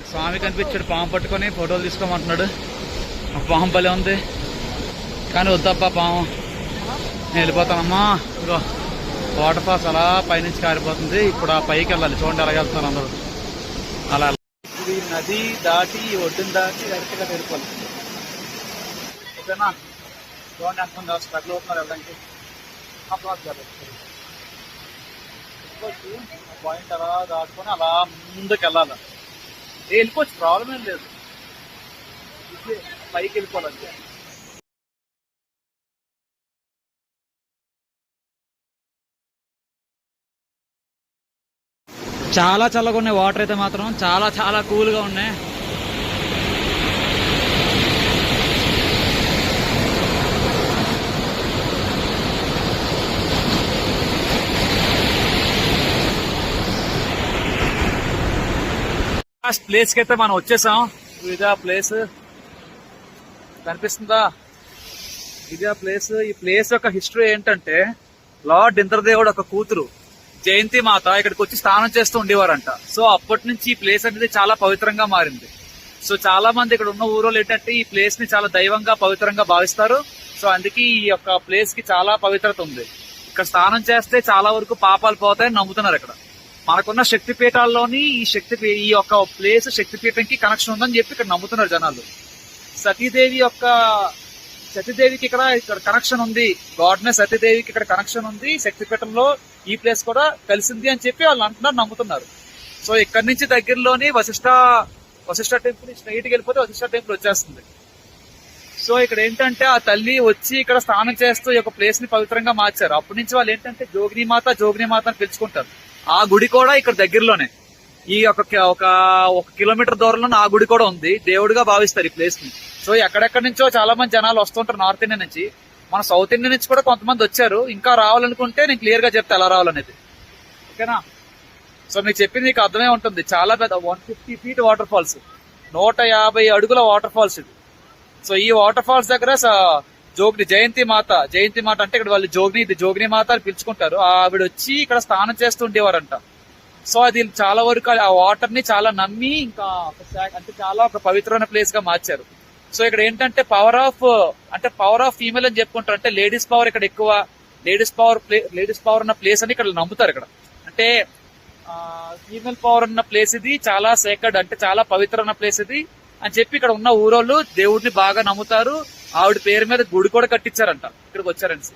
స్వామి కనిపించాడు, పాము పట్టుకొని ఫోటోలు తీసుకోమంటున్నాడు. పాము భలే ఉంది కానీ వద్దబ్బా పాము, నేను వెళ్ళిపోతానమ్మా. ఇగో వాటర్ ఫాల్స్ అలా పైనుంచి కారిపోతుంది. ఇప్పుడు ఆ పైకి వెళ్ళాలి, చూడండి ఎలా వెళ్తున్నారు అందరూ. అలా ఇప్పుడు ఈ నది దాటి ఒడ్డును దాటి డైరెక్ట్గా వెళ్ళిపోవాలి. ఓకేనా? చూడండి ఎంత స్ట్రగుల్ అవుతున్నారు వెళ్ళడానికి. పాయింట్ అలా దాటుకొని అలా ముందుకు వెళ్ళాలి. వెళ్ళిపోవచ్చు, ప్రాబ్లం ఏం లేదు. పైకి వెళ్ళిపోవాలంటే చాలా చల్లగా ఉన్నాయి. వాటర్ అయితే మాత్రం చాలా చాలా కూల్గా ఉన్నాయి. ప్లేస్ కి అయితే మనం వచ్చేసాం. ఇదే ప్లేస్ కనిపిస్తుందా? ఇదే ప్లేస్. ఈ ప్లేస్ యొక్క హిస్టరీ ఏంటంటే, లార్డ్ ఇంద్రదేవుడు ఒక కూతురు జయంతి మాత ఇక్కడికి వచ్చి స్నానం చేస్తూ ఉండేవారంట. సో అప్పటి నుంచి ఈ ప్లేస్ అనేది చాలా పవిత్రంగా మారింది. సో చాలా మంది ఇక్కడ ఉన్న ఊరోళ్ళు ఏంటంటే ఈ ప్లేస్ ని చాలా దైవంగా పవిత్రంగా భావిస్తారు. సో అందుకే ఈ యొక్క ప్లేస్ కి చాలా పవిత్రత ఉంది. ఇక్కడ స్నానం చేస్తే చాలా వరకు పాపాలు పోతాయని నమ్ముతున్నారు. ఇక్కడ మనకున్న శక్తిపీఠాల్లోని ఈ యొక్క ప్లేస్ శక్తిపీఠంకి కనెక్షన్ ఉందని చెప్పి ఇక్కడ నమ్ముతున్నారు జనాలు. సతీదేవికి ఇక్కడ కనెక్షన్ ఉంది. గాడ్నే సతీదేవికి ఇక్కడ కనెక్షన్ ఉంది. శక్తిపీఠంలో ఈ ప్లేస్ కూడా కలిసింది అని చెప్పి వాళ్ళు అంటున్నారు, నమ్ముతున్నారు. సో ఇక్కడ నుంచి దగ్గరలోని వశిష్ఠ టెంపుల్ స్ట్రైట్ కి వెళ్ళిపోతే వశిష్ఠ టెంపుల్ వచ్చేస్తుంది. సో ఇక్కడ ఏంటంటే ఆ తల్లి వచ్చి ఇక్కడ స్నానం చేస్తూ ఈ యొక్క ప్లేస్ ని పవిత్రంగా మార్చారు. అప్పటి నుంచి వాళ్ళు ఏంటంటే జోగిని మాత అని పిలుచుకుంటారు. ఆ గుడి కూడా ఇక్కడ దగ్గరలోనే, ఈ ఒక కిలోమీటర్ దూరంలో ఆ గుడి కూడా ఉంది. దేవుడిగా భావిస్తారు ఈ ప్లేస్ ని. సో ఎక్కడెక్కడి నుంచో చాలా మంది జనాలు వస్తుంటారు, నార్త్ ఇండియా నుంచి, మన సౌత్ ఇండియా నుంచి కూడా కొంతమంది వచ్చారు. ఇంకా రావాలనుకుంటే నేను క్లియర్ గా చెప్తే ఎలా రావాలనేది. ఓకేనా? సో మీకు చెప్పింది మీకు అర్థమే ఉంటుంది. చాలా పెద్ద 150 feet వాటర్ ఫాల్స్, 150 అడుగుల వాటర్ ఫాల్స్ ఇది. సో ఈ వాటర్ ఫాల్స్ దగ్గర జయంతి మాత అంటే ఇక్కడ వాళ్ళు జోగిని మాత అని పిలుచుకుంటారు. ఆవిడ వచ్చి ఇక్కడ స్నానం చేస్తూ ఉండేవారంట. సో అది చాలా వరకు ఆ వాటర్ ని చాలా నమ్మి ఇంకా అంటే చాలా ఒక పవిత్రమైన ప్లేస్ గా మార్చారు. సో ఇక్కడ ఏంటంటే పవర్ ఆఫ్ ఫీమేల్ అని చెప్పుకుంటారు. అంటే లేడీస్ పవర్ ఇక్కడ ఎక్కువ, లేడీస్ పవర్ ఉన్న ప్లేస్ అని ఇక్కడ నమ్ముతారు. ఇక్కడ అంటే ఫీమేల్ పవర్ ఉన్న ప్లేస్ ఇది, చాలా సేక్రెడ్ అంటే చాలా పవిత్రమైన ప్లేస్ ఇది అని చెప్పి ఇక్కడ ఉన్న ఊరోళ్ళు దేవుడిని బాగా నమ్ముతారు. ఆవిడ పేరు మీద గుడి కూడా కట్టించారంట ఇక్కడికి వచ్చారని.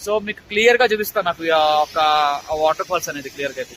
సో మీకు క్లియర్ గా చూపిస్తాను నాకు ఒక వాటర్ ఫాల్స్ అనేది క్లియర్ గా అయితే.